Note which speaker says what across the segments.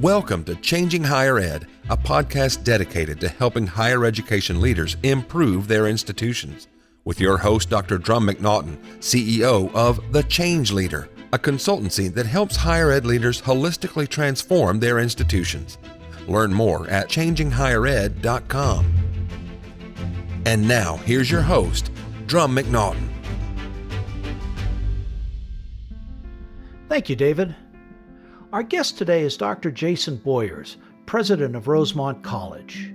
Speaker 1: Welcome to Changing Higher Ed, a podcast dedicated to helping higher education leaders improve their institutions. With your host, Dr. Drumm McNaughton, CEO of thechangeleader, a consultancy that helps higher ed leaders holistically transform their institutions. Learn more at changinghighered.com. And now, here's your host, Drumm McNaughton.
Speaker 2: Thank you, David. Our guest today is Dr. Jayson Boyers, president of Rosemont College.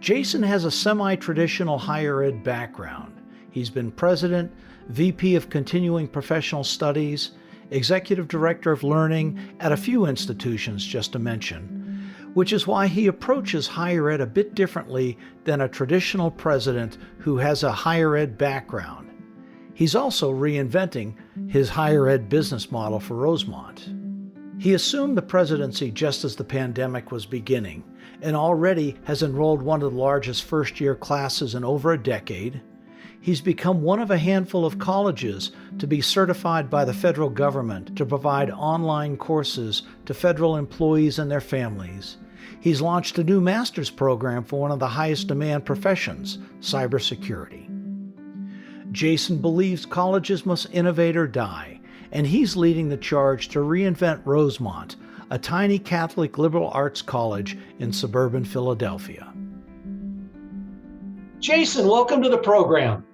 Speaker 2: Jayson has a semi-traditional higher ed background. He's been president, VP of Continuing Professional Studies, executive director of learning at a few institutions, just to mention, which is why he approaches higher ed a bit differently than a traditional president who has a higher ed background. He's also reinventing his higher ed business model for Rosemont. He assumed the presidency just as the pandemic was beginning and already has enrolled one of the largest first-year classes in over a decade. He's become one of a handful of colleges to be certified by the federal government to provide online courses to federal employees and their families. He's launched a new master's program for one of the highest demand professions, cybersecurity. Jayson believes colleges must innovate or die, and he's leading the charge to reinvent Rosemont, a tiny Catholic liberal arts college in suburban Philadelphia. Jayson, welcome to the program.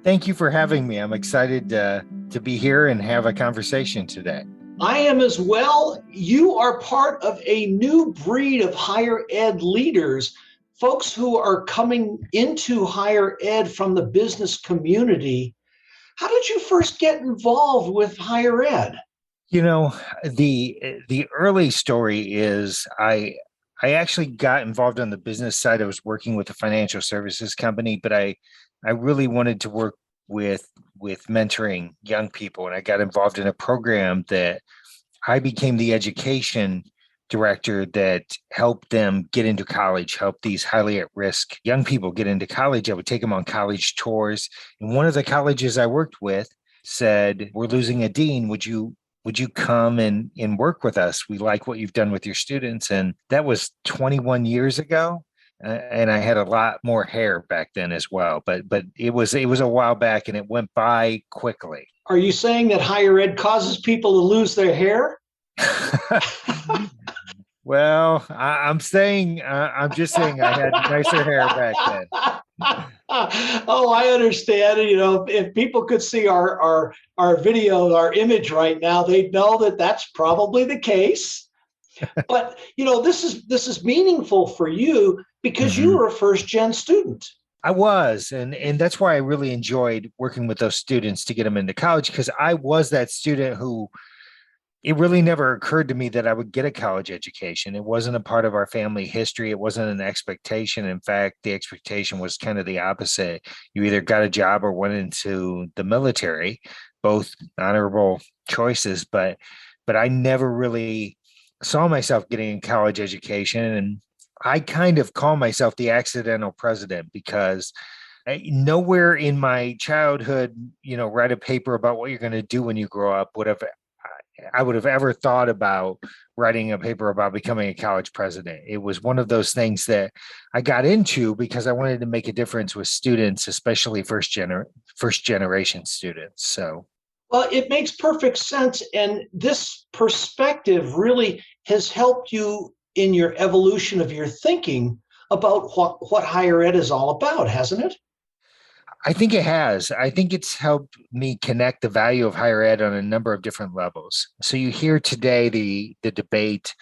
Speaker 3: Thank you for having me. I'm excited to be here and have a conversation today.
Speaker 2: I am as well. You are part of a new breed of higher ed leaders, folks who are coming into higher ed from the business community. How did you first get involved with higher ed?
Speaker 3: You know, the early story is I actually got involved on the business side. I was working with a financial services company, but I really wanted to work with mentoring young people. And I got involved in a program that I became the education director that helped them get into college, help these highly at-risk young people get into college. I would take them on college tours. And one of the colleges I worked with said, "We're losing a dean. Would you come and work with us? We like what you've done with your students." And that was 21 years ago. And I had a lot more hair back then as well. But it was a while back and it went by quickly.
Speaker 2: Are you saying that higher ed causes people to lose their hair?
Speaker 3: Well, I'm just saying I had nicer hair back then.
Speaker 2: Oh, I understand. You know, if people could see our video, our image right now, they'd know that that's probably the case. But, you know, this is meaningful for you because you were a first-gen student.
Speaker 3: I was, and that's why I really enjoyed working with those students to get them into college, because I was that student who it really never occurred to me that I would get a college education. It wasn't a part of our family history. It wasn't an expectation. In fact, the expectation was kind of the opposite. You either got a job or went into the military, both honorable choices, but I never really saw myself getting a college education. And I kind of call myself the accidental president because nowhere in my childhood, write a paper about what you're going to do when you grow up I would have ever thought about writing a paper about becoming a college president. It was one of those things that I got into because I wanted to make a difference with students, especially first generation students. So,
Speaker 2: well, it makes perfect sense. And this perspective really has helped you in your evolution of your thinking about what higher ed is all about, hasn't it?
Speaker 3: I think it has. I think it's helped me connect the value of higher ed on a number of different levels. So you hear today the debate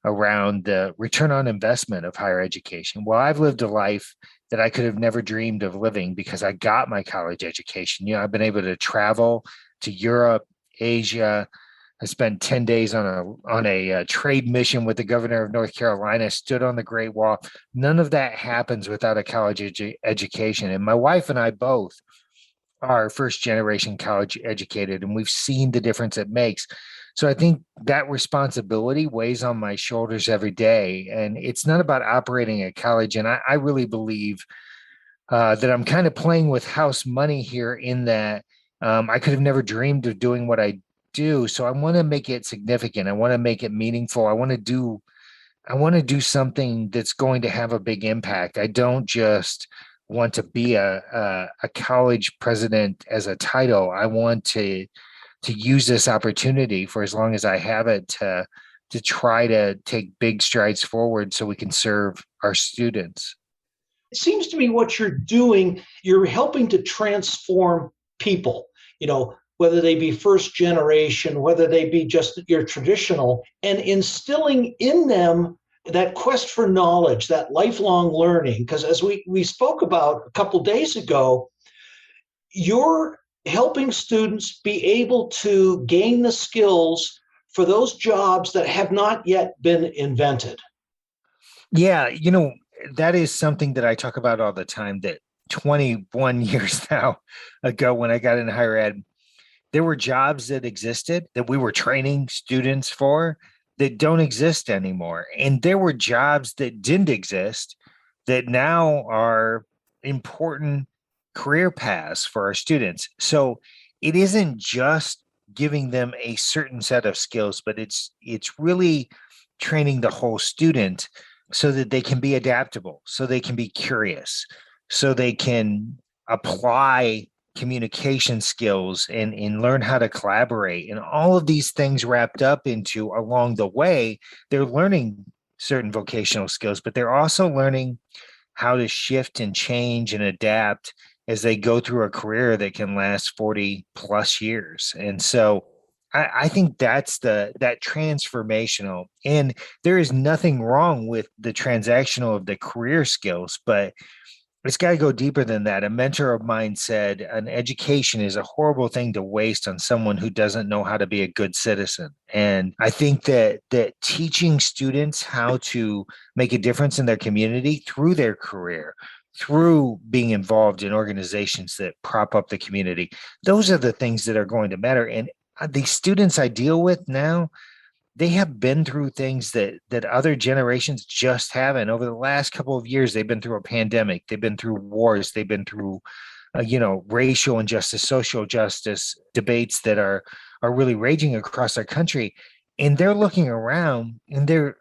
Speaker 3: around the return on investment of higher education. Well, I've lived a life that I could have never dreamed of living because I got my college education. I've been able to travel to Europe, Asia. I spent 10 days on a trade mission with the governor of North Carolina, stood on the Great Wall. None of that happens without a college education. And my wife and I both are first generation college educated, and we've seen the difference it makes. So I think that responsibility weighs on my shoulders every day. And it's not about operating a college. And I really believe that I'm kind of playing with house money here in that I could have never dreamed of doing what I do. So I want to make it significant. I want to make it meaningful. I want to do something that's going to have a big impact. I don't just want to be a college president as a title. I want to use this opportunity for as long as I have it to try to take big strides forward so we can serve our students.
Speaker 2: It seems to me what you're doing, you're helping to transform people, whether they be first generation, whether they be just your traditional, and instilling in them that quest for knowledge, that lifelong learning. Because as we spoke about a couple days ago, you're helping students be able to gain the skills for those jobs that have not yet been invented.
Speaker 3: Yeah, that is something that I talk about all the time, that 21 years now ago when I got in higher ed, there were jobs that existed that we were training students for that don't exist anymore. And there were jobs that didn't exist that now are important career paths for our students. So it isn't just giving them a certain set of skills, but it's really training the whole student so that they can be adaptable, so they can be curious, so they can apply communication skills and learn how to collaborate, and all of these things wrapped up into, along the way, they're learning certain vocational skills, but they're also learning how to shift and change and adapt as they go through a career that can last 40 plus years. And so I think that's that transformational. And there is nothing wrong with the transactional of the career skills, but it's got to go deeper than that. A mentor of mine said, an education is a horrible thing to waste on someone who doesn't know how to be a good citizen. And I think that teaching students how to make a difference in their community through their career, through being involved in organizations that prop up the community, those are the things that are going to matter. And the students I deal with now, they have been through things that other generations just haven't. Over the last couple of years, they've been through a pandemic, they've been through wars, they've been through racial injustice, social justice debates that are really raging across our country. And they're looking around and they're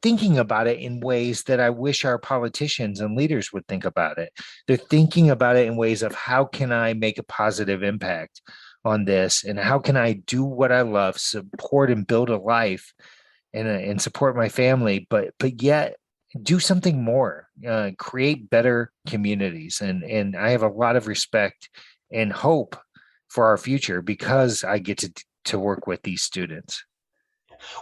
Speaker 3: thinking about it in ways that I wish our politicians and leaders would think about it. They're thinking about it in ways of, how can I make a positive impact on this, and how can I do what I love, support and build a life, and support my family, but yet do something more, create better communities. And I have a lot of respect and hope for our future because I get to work with these students.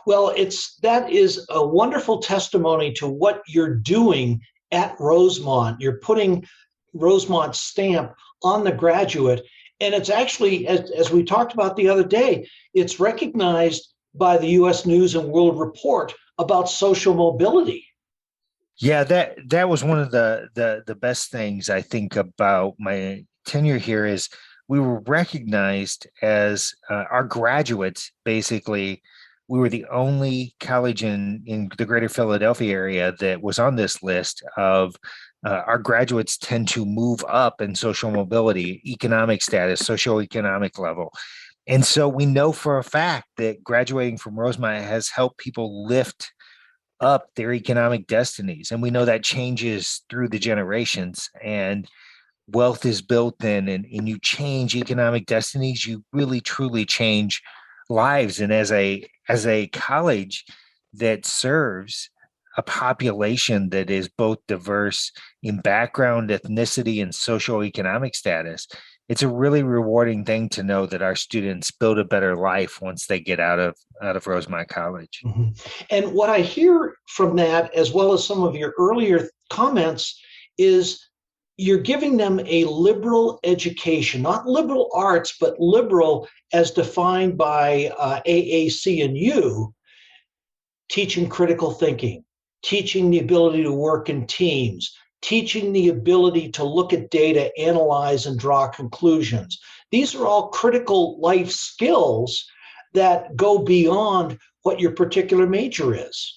Speaker 2: Well, that is a wonderful testimony to what you're doing at Rosemont. You're putting Rosemont's stamp on the graduate. And it's actually, as we talked about the other day, it's recognized by the U.S. News and World Report about social mobility.
Speaker 3: Yeah, that was one of the best things I think about my tenure here, is we were recognized as our graduates. Basically, we were the only college in the greater Philadelphia area that was on this list of our graduates tend to move up in social mobility, economic status, socioeconomic level. And so we know for a fact that graduating from Rosemont has helped people lift up their economic destinies. And we know that changes through the generations, and wealth is built in, and you change economic destinies, you really truly change lives. And as a college that serves a population that is both diverse in background, ethnicity, and socioeconomic status, it's a really rewarding thing to know that our students build a better life once they get out of Rosemont College.
Speaker 2: Mm-hmm. And what I hear from that, as well as some of your earlier comments, is you're giving them a liberal education, not liberal arts, but liberal as defined by AAC and U, teaching critical thinking, teaching the ability to work in teams, teaching the ability to look at data, analyze, and draw conclusions. These are all critical life skills that go beyond what your particular major is.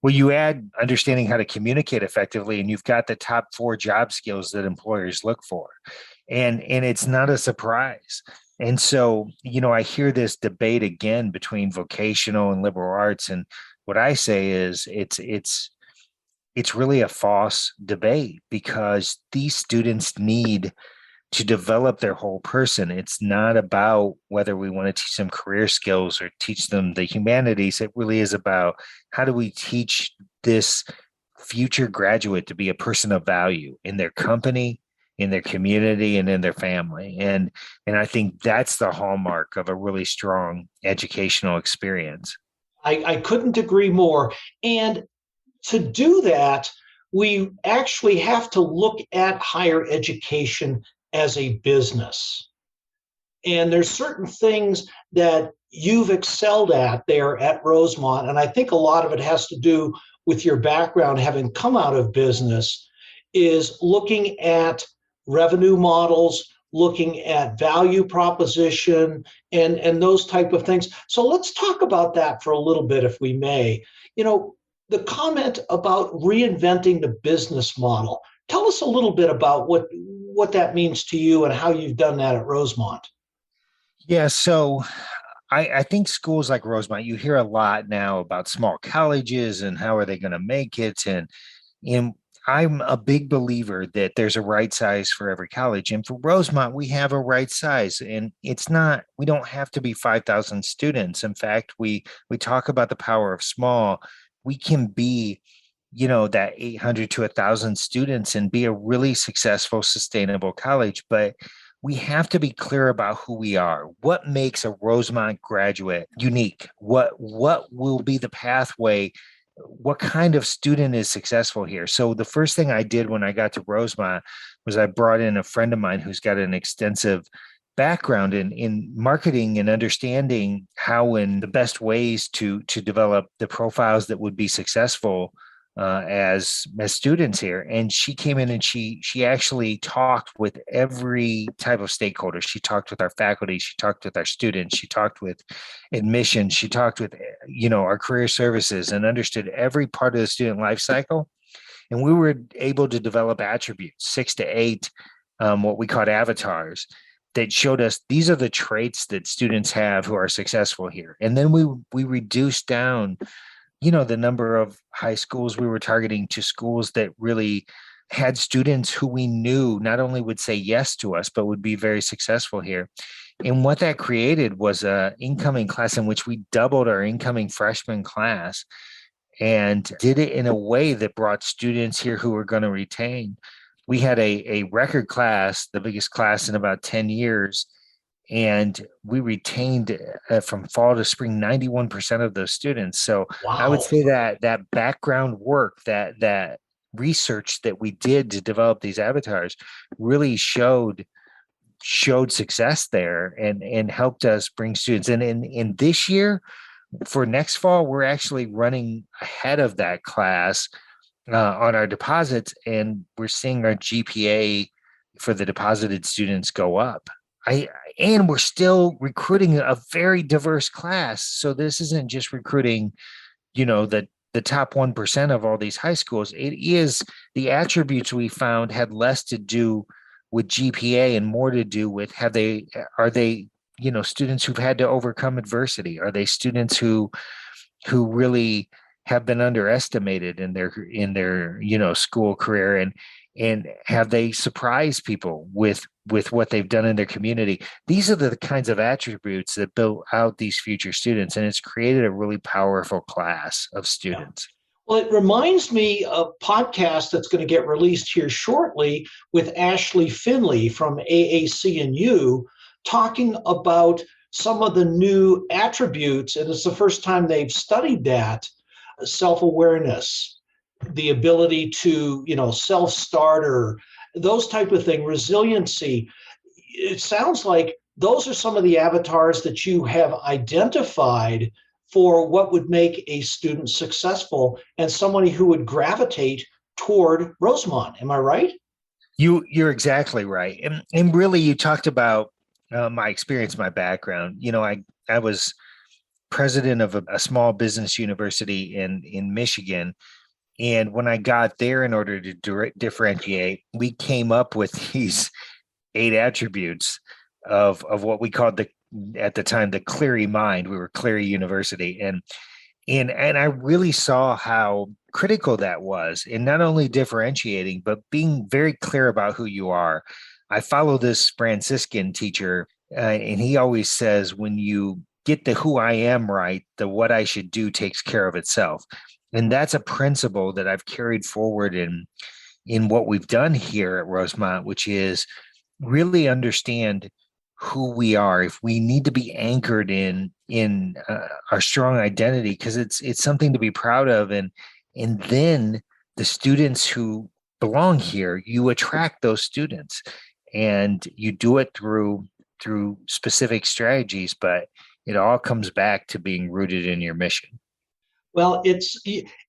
Speaker 3: Well, you add understanding how to communicate effectively, and you've got the top 4 job skills that employers look for. And it's not a surprise. And so, I hear this debate again between vocational and liberal arts. And what I say is it's really a false debate, because these students need to develop their whole person. It's not about whether we want to teach them career skills or teach them the humanities. It really is about, how do we teach this future graduate to be a person of value in their company, in their community, and in their family. And I think that's the hallmark of a really strong educational experience.
Speaker 2: I couldn't agree more. And to do that, we actually have to look at higher education as a business. And there's certain things that you've excelled at there at Rosemont. And I think a lot of it has to do with your background, having come out of business, is looking at revenue models, looking at value proposition, and those type of things. So let's talk about that for a little bit, if we may. The comment about reinventing the business model. Tell us a little bit about what that means to you and how you've done that at Rosemont.
Speaker 3: Yeah, so I think schools like Rosemont, you hear a lot now about small colleges and how are they going to make it. And I'm a big believer that there's a right size for every college. And for Rosemont, we have a right size. And we don't have to be 5,000 students. In fact, we talk about the power of small. We can be, that 800 to 1,000 students and be a really successful, sustainable college. But we have to be clear about who we are. What makes a Rosemont graduate unique? What will be the pathway? What kind of student is successful here? So the first thing I did when I got to Rosemont was I brought in a friend of mine who's got an extensive background in marketing and understanding how and the best ways to develop the profiles that would be successful as students here. And she came in and she actually talked with every type of stakeholder. She talked with our faculty, she talked with our students, she talked with admissions, she talked with our career services, and understood every part of the student life cycle. And we were able to develop attributes, 6 to 8, what we called avatars, that showed us these are the traits that students have who are successful here. And then we reduced down the number of high schools we were targeting to schools that really had students who we knew not only would say yes to us, but would be very successful here. And what that created was an incoming class in which we doubled our incoming freshman class, and did it in a way that brought students here who were going to retain. We had a record class, the biggest class in about 10 years. And we retained from fall to spring 91% of those students. So
Speaker 2: Wow.
Speaker 3: I would say that background work, that research that we did to develop these avatars, really showed success there, and helped us bring students. And in this year, for next fall, we're actually running ahead of that class on our deposits, and we're seeing our GPA for the deposited students go up. And we're still recruiting a very diverse class. So this isn't just recruiting, the top 1% of all these high schools. It is the attributes we found had less to do with GPA and more to do with are they students who've had to overcome adversity? Are they students who really have been underestimated in their school career, and have they surprised people with what they've done in their community? These are the kinds of attributes that build out these future students, and it's created a really powerful class of students.
Speaker 2: Yeah. Well, it reminds me of a podcast that's going to get released here shortly with Ashley Finley from AAC&U, talking about some of the new attributes, and it's the first time they've studied that: self-awareness, the ability to, self-starter, those type of thing, resiliency. It sounds like those are some of the avatars that you have identified for what would make a student successful and somebody who would gravitate toward Rosemont. Am I right?
Speaker 3: You're exactly right. And really, you talked about my experience, my background. I was president of a small business university in Michigan. And when I got there, in order to differentiate, we came up with these 8 attributes of what we called at the time the Cleary Mind. We were Cleary University, and I really saw how critical that was in not only differentiating but being very clear about who you are. I follow this Franciscan teacher, and he always says, when you get the who I am right, the what I should do takes care of itself. And that's a principle that I've carried forward in what we've done here at Rosemont, which is really understand who we are. If we need to be anchored in our strong identity, because it's something to be proud of, and then the students who belong here, you attract those students, and you do it through specific strategies, but it all comes back to being rooted in your mission.
Speaker 2: Well,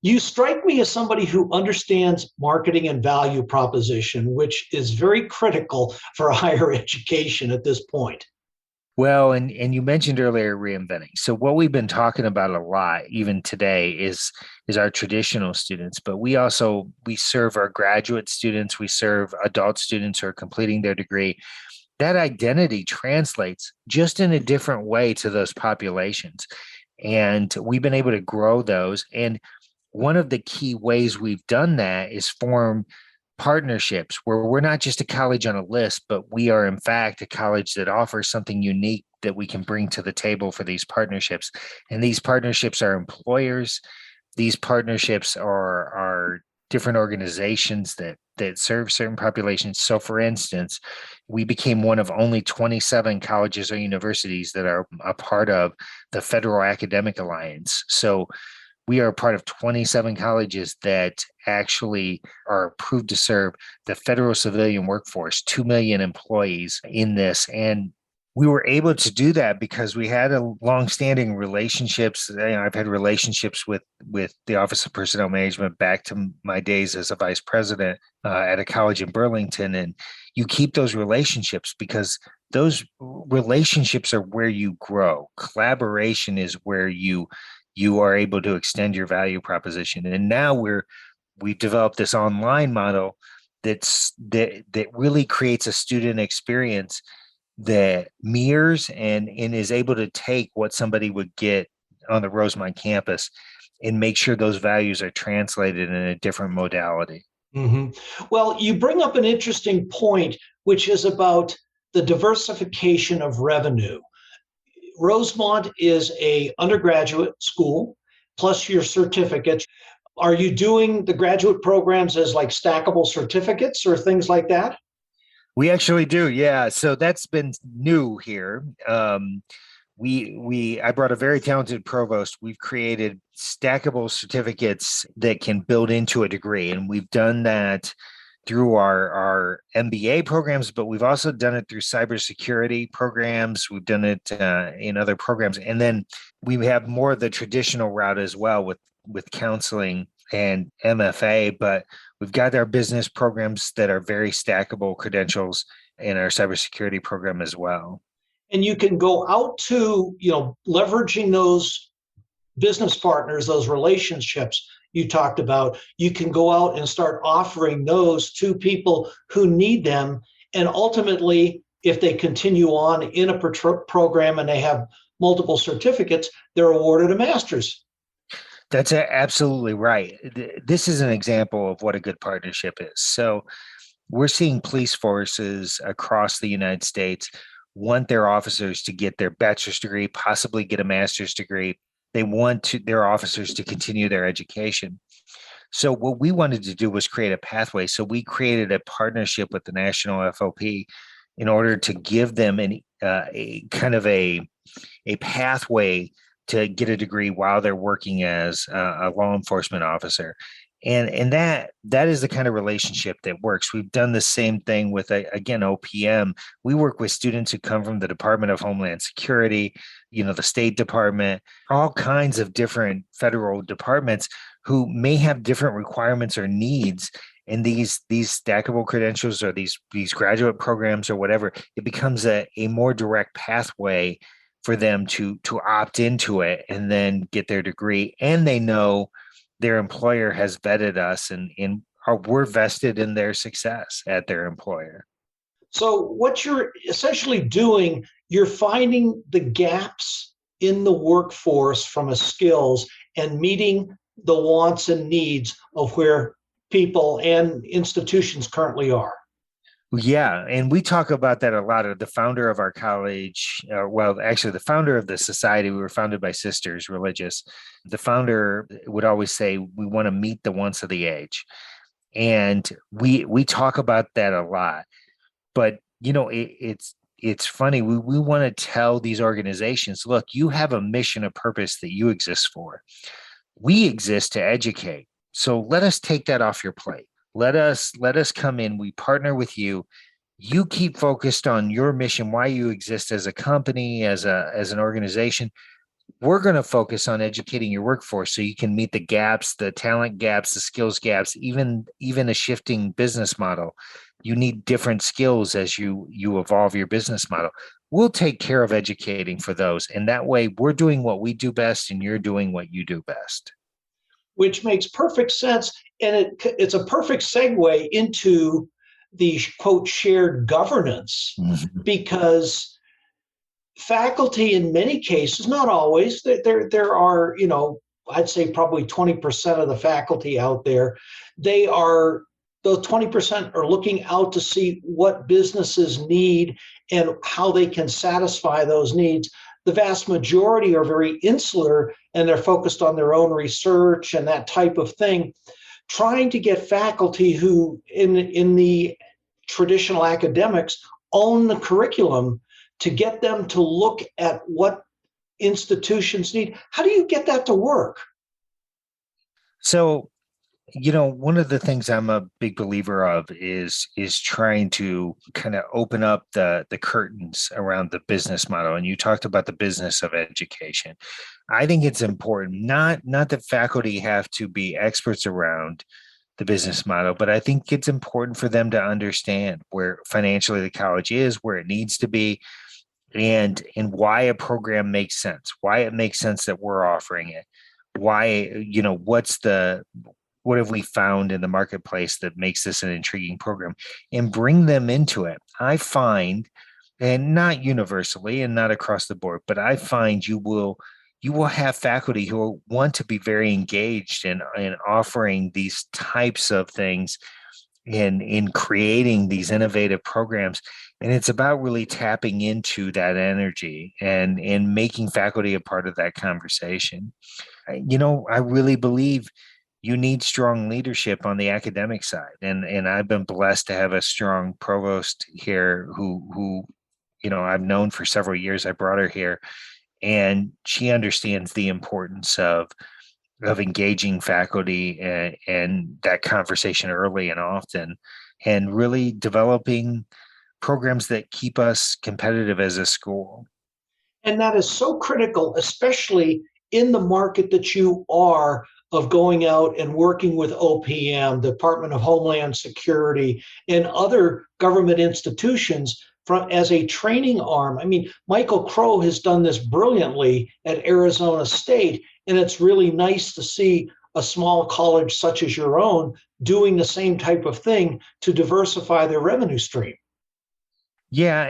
Speaker 2: you strike me as somebody who understands marketing and value proposition, which is very critical for higher education at this point.
Speaker 3: Well, and you mentioned earlier reinventing. So what we've been talking about a lot, even today, is our traditional students, but we serve our graduate students, we serve adult students who are completing their degree. That identity translates just in a different way to those populations. And we've been able to grow those. And one of the key ways we've done that is form partnerships where we're not just a college on a list, but we are in fact a college that offers something unique that we can bring to the table for these partnerships. And these partnerships are employers. These partnerships are different organizations that serve certain populations. So for instance, we became one of only 27 colleges or universities that are a part of the Federal Academic Alliance. So we are a part of 27 colleges that actually are approved to serve the federal civilian workforce, 2 million employees in this. And we were able to do that because we had a longstanding relationships. I've had relationships with the Office of Personnel Management back to my days as a vice president at a college in Burlington. And you keep those relationships because those relationships are where you grow. Collaboration is where you are able to extend your value proposition. And now we've developed this online model that really creates a student experience that mirrors and is able to take what somebody would get on the Rosemont campus and make sure those values are translated in a different modality.
Speaker 2: Mm-hmm. Well, you bring up an interesting point, which is about the diversification of revenue. Rosemont is a undergraduate school, plus your certificates. Are you doing the graduate programs as like stackable certificates or things like that?
Speaker 3: We actually do, yeah. So that's been new here. I brought a very talented provost. We've created stackable certificates that can build into a degree, and we've done that through our MBA programs, but we've also done it through cybersecurity programs. We've done it in other programs, and then we have more of the traditional route as well with counseling and MFA, but we've got our business programs that are very stackable credentials in our cybersecurity program as well.
Speaker 2: And you can go out to, leveraging those business partners, those relationships you talked about, you can go out and start offering those to people who need them. And ultimately, if they continue on in a program and they have multiple certificates, they're awarded a master's.
Speaker 3: That's absolutely right. This is an example of what a good partnership is. So we're seeing police forces across the United States want their officers to get their bachelor's degree, possibly get a master's degree. They want their officers to continue their education. So what we wanted to do was create a pathway. So we created a partnership with the National FOP in order to give them a kind of a pathway to get a degree while they're working as a law enforcement officer. And that is the kind of relationship that works. We've done the same thing with, again, OPM. We work with students who come from the Department of Homeland Security, the State Department, all kinds of different federal departments who may have different requirements or needs. And these stackable credentials or these graduate programs or whatever, it becomes a more direct pathway for them to opt into it and then get their degree. And they know their employer has vetted us and we're vested in their success at their employer.
Speaker 2: So what you're essentially doing, you're finding the gaps in the workforce from a skills and meeting the wants and needs of where people and institutions currently are.
Speaker 3: Yeah, and we talk about that a lot. The founder of our college, well, actually, the founder of the society, we were founded by sisters, religious. The founder would always say, "We want to meet the wants of the age," and we talk about that a lot. But it's funny. We want to tell these organizations, look, you have a mission, a purpose that you exist for. We exist to educate. So let us take that off your plate. Let us come in. We partner with you. You keep focused on your mission, why you exist as a company, as an organization. We're going to focus on educating your workforce so you can meet the gaps, the talent gaps, the skills gaps, even a shifting business model. You need different skills as you evolve your business model. We'll take care of educating for those. And that way we're doing what we do best and you're doing what you do best.
Speaker 2: Which makes perfect sense. And it's a perfect segue into the quote shared governance, because faculty in many cases, not always, there are, I'd say probably 20% of the faculty out there, those 20% are looking out to see what businesses need and how they can satisfy those needs. The vast majority are very insular and they're focused on their own research and that type of thing. Trying to get faculty who in the traditional academics own the curriculum to get them to look at what institutions need. How do you get that to work?
Speaker 3: So, one of the things I'm a big believer of is trying to kind of open up the curtains around the business model. And you talked about the business of education. I think it's important, not that faculty have to be experts around the business model, but I think it's important for them to understand where financially the college is, where it needs to be, and why a program makes sense, why it makes sense that we're offering it, why, what have we found in the marketplace that makes this an intriguing program, and bring them into it. I find, and not universally and not across the board, but I find you will have faculty who want to be very engaged in offering these types of things, in creating these innovative programs. And it's about really tapping into that energy and making faculty a part of that conversation. I really believe you need strong leadership on the academic side. And I've been blessed to have a strong provost here who I've known for several years. I brought her here and she understands the importance of engaging faculty and that conversation early and often, and really developing programs that keep us competitive as a school.
Speaker 2: And that is so critical, especially in the market that you are, of going out and working with OPM, Department of Homeland Security, and other government institutions as a training arm. I mean, Michael Crow has done this brilliantly at Arizona State, and it's really nice to see a small college such as your own doing the same type of thing to diversify their revenue stream.
Speaker 3: Yeah,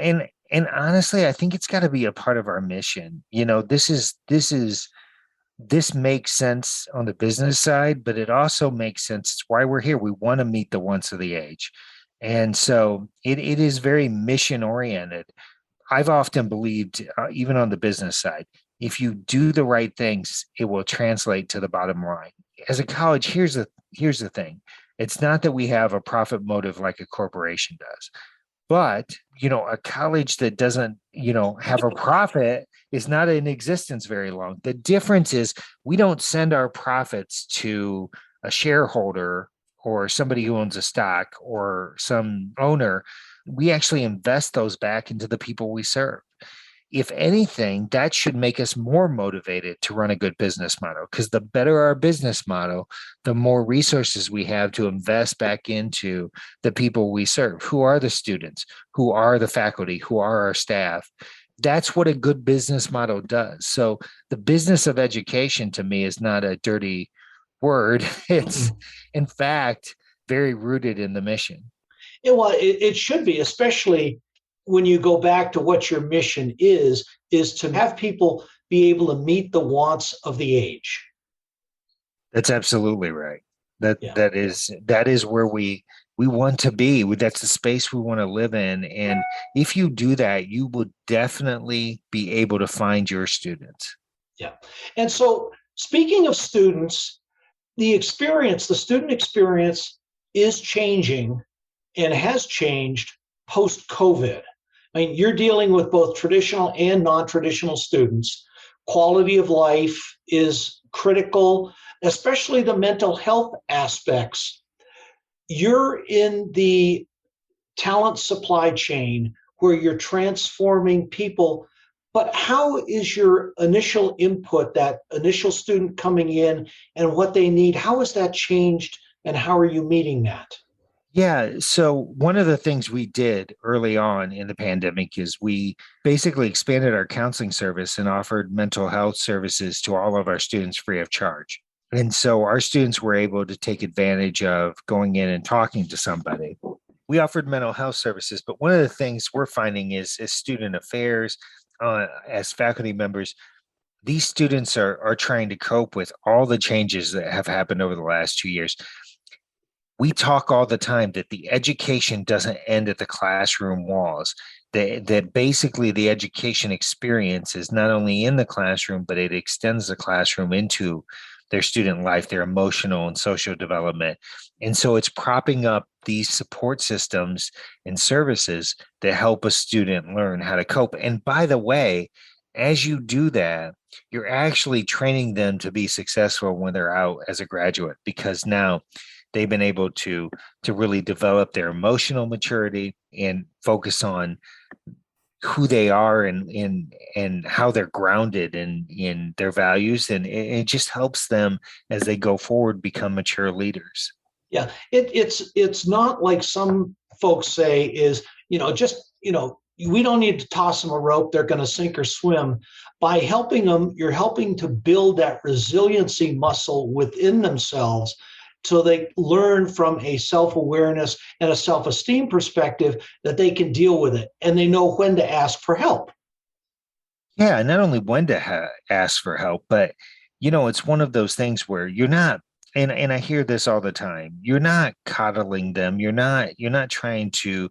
Speaker 3: and honestly, I think it's got to be a part of our mission. This makes sense on the business side, but it also makes sense. It's why we're here. We want to meet the wants of the age. And so it is very mission oriented. I've often believed, even on the business side, if you do the right things, it will translate to the bottom line. As a college, here's the thing. It's not that we have a profit motive like a corporation does. But, a college that doesn't, have a profit is not in existence very long. The difference is we don't send our profits to a shareholder or somebody who owns a stock or some owner. We actually invest those back into the people we serve. If anything, that should make us more motivated to run a good business model, because the better our business model, the more resources we have to invest back into the people we serve. Who are the students? Who are the faculty? Who are our staff? That's what a good business model does. So the business of education to me is not a dirty word. It's, in fact, very rooted in the mission.
Speaker 2: It should be, especially when you go back to what your mission is to have people be able to meet the wants of the age.
Speaker 3: That's absolutely right.
Speaker 2: Yeah.
Speaker 3: That is where we want to be. That's the space we want to live in. And if you do that, you will definitely be able to find your students.
Speaker 2: Yeah. And so, speaking of students, the student experience is changing and has changed post COVID. I mean, you're dealing with both traditional and non traditional students. Quality of life is critical, especially the mental health aspects. You're in the talent supply chain where you're transforming people. But how is your initial input, that initial student coming in and what they need, how has that changed and how are you meeting that?
Speaker 3: Yeah. So one of the things we did early on in the pandemic is we basically expanded our counseling service and offered mental health services to all of our students free of charge. And so our students were able to take advantage of going in and talking to somebody. We offered mental health services, but one of the things we're finding is as student affairs, as faculty members, these students are trying to cope with all the changes that have happened over the last 2 years. We talk all the time that the education doesn't end at the classroom walls, that basically the education experience is not only in the classroom, but it extends the classroom into their student life, their emotional and social development. And so it's propping up these support systems and services that help a student learn how to cope. And by the way, as you do that, you're actually training them to be successful when they're out as a graduate, because now they've been able to really develop their emotional maturity and focus on who they are and how they're grounded in their values, and it just helps them as they go forward become mature leaders.
Speaker 2: Yeah, it's not like some folks say is, just, we don't need to toss them a rope, they're going to sink or swim. By helping them, you're helping to build that resiliency muscle within themselves so they learn from a self-awareness and a self-esteem perspective that they can deal with it and they know when to ask for help.
Speaker 3: Yeah, not only when to ask for help, but it's one of those things where you're not, and I hear this all the time, you're not coddling them, you're not trying to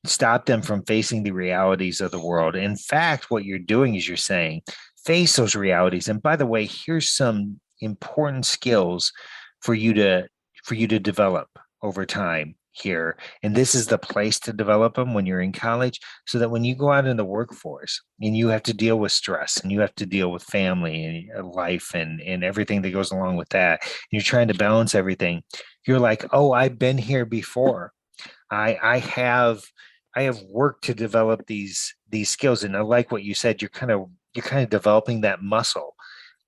Speaker 3: stop them from facing the realities of the world. In fact, what you're doing is you're saying face those realities, and by the way, here's some important skills for you to develop over time here, and this is the place to develop them when you're in college, so that when you go out in the workforce and you have to deal with stress and you have to deal with family and life and everything that goes along with that, and you're trying to balance everything, you're like, oh, I've been here before. I have worked to develop these skills. And I like what you said. You're kind of developing that muscle.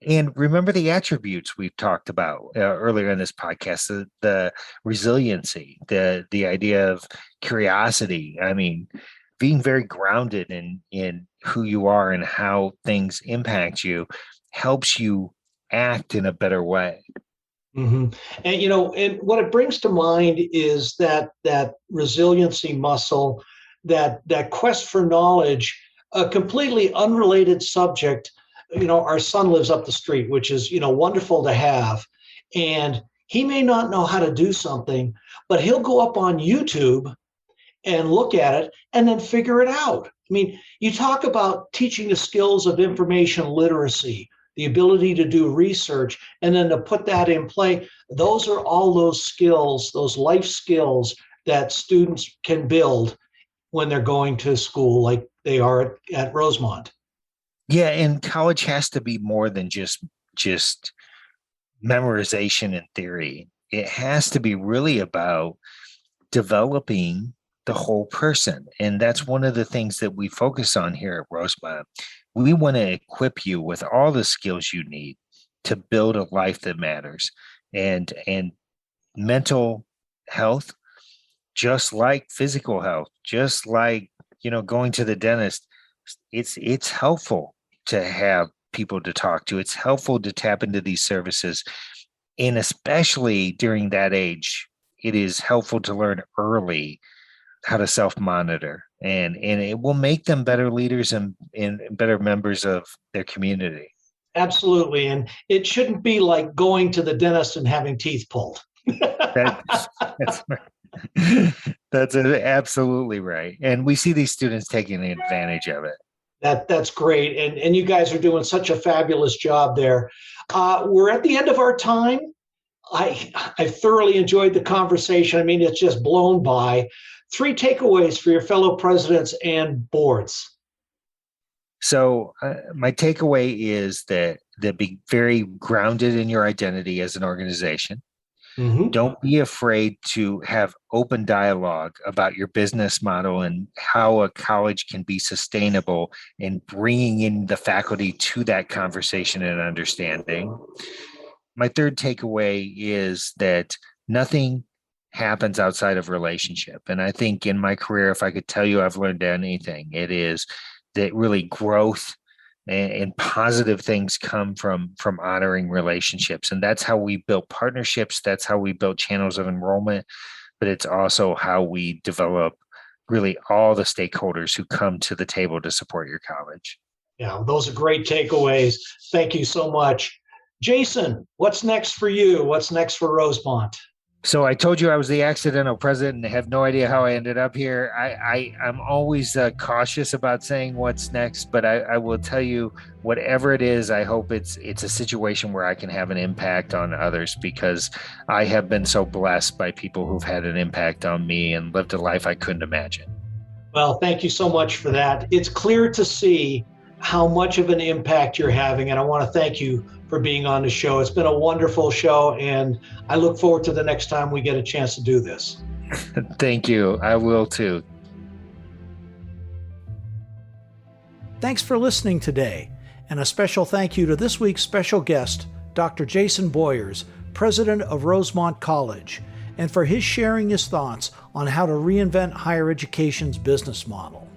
Speaker 3: And remember the attributes we've talked about earlier in this podcast: the resiliency, the idea of curiosity. I mean, being very grounded in who you are and how things impact you helps you act in a better way.
Speaker 2: Mm-hmm. And what it brings to mind is that resiliency muscle, that quest for knowledge, a completely unrelated subject. Our son lives up the street, which is wonderful to have, and he may not know how to do something, but he'll go up on YouTube and look at it and then figure it out. I mean, you talk about teaching the skills of information literacy, the ability to do research, and then to put that in play. Those are all those skills, those life skills that students can build when they're going to school like they are at Rosemont.
Speaker 3: Yeah, and college has to be more than just memorization and theory. It has to be really about developing the whole person. And that's one of the things that we focus on here at Rosemont. We want to equip you with all the skills you need to build a life that matters. And mental health, just like physical health, just like going to the dentist, it's helpful to have people to talk to. It's helpful to tap into these services, and especially during that age it is helpful to learn early how to self-monitor, and it will make them better leaders and better members of their community.
Speaker 2: Absolutely. And it shouldn't be like going to the dentist and having teeth pulled.
Speaker 3: That's right. That's absolutely right. And we see these students taking advantage of it.
Speaker 2: That's great. And you guys are doing such a fabulous job there. We're at the end of our time. I thoroughly enjoyed the conversation. I mean, it's just blown by. 3 takeaways for your fellow presidents and boards.
Speaker 3: So my takeaway is that be very grounded in your identity as an organization.
Speaker 2: Mm-hmm.
Speaker 3: Don't be afraid to have open dialogue about your business model and how a college can be sustainable, and bringing in the faculty to that conversation and understanding. My third takeaway is that nothing happens outside of relationship. And I think in my career, if I could tell you I've learned anything, it is that really growth and positive things come from honoring relationships. And that's how we build partnerships. That's how we build channels of enrollment. But it's also how we develop really all the stakeholders who come to the table to support your college.
Speaker 2: Yeah, those are great takeaways. Thank you so much. Jayson, what's next for you? What's next for Rosemont?
Speaker 3: So I told you I was the accidental president and have no idea how I ended up here. I'm always cautious about saying what's next, but I will tell you, whatever it is, I hope it's a situation where I can have an impact on others, because I have been so blessed by people who've had an impact on me and lived a life I couldn't imagine.
Speaker 2: Well, thank you so much for that. It's clear to see how much of an impact you're having, and I want to thank you for being on the show. It's been a wonderful show, and I look forward to the next time we get a chance to do this.
Speaker 3: Thank you. I will too.
Speaker 2: Thanks for listening today, and a special thank you to this week's special guest, Dr. Jayson Boyers, president of Rosemont College, and for his sharing his thoughts on how to reinvent higher education's business model.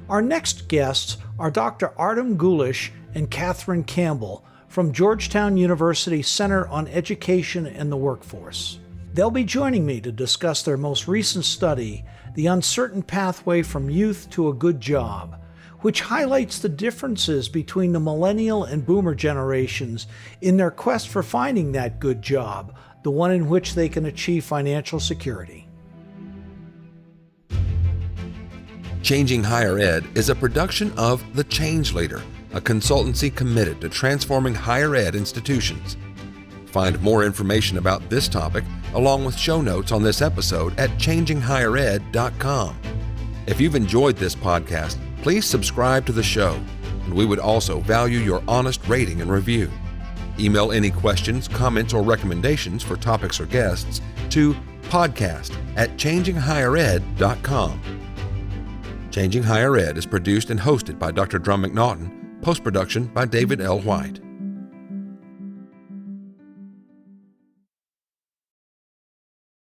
Speaker 2: Our next guests are Dr. Artem Gulish and Catherine Campbell from Georgetown University Center on Education and the Workforce. They'll be joining me to discuss their most recent study, The Uncertain Pathway from Youth to a Good Job, which highlights the differences between the millennial and boomer generations in their quest for finding that good job, the one in which they can achieve financial security.
Speaker 1: Changing Higher Ed is a production of The Change Leader, a consultancy committed to transforming higher ed institutions. Find more information about this topic, along with show notes on this episode, at changinghigheret.com. If you've enjoyed this podcast, please subscribe to the show, and we would also value your honest rating and review. Email any questions, comments, or recommendations for topics or guests to podcast@changinghigheret.com. Changing Higher Ed is produced and hosted by Dr. Drumm McNaughton, post-production by David L. White.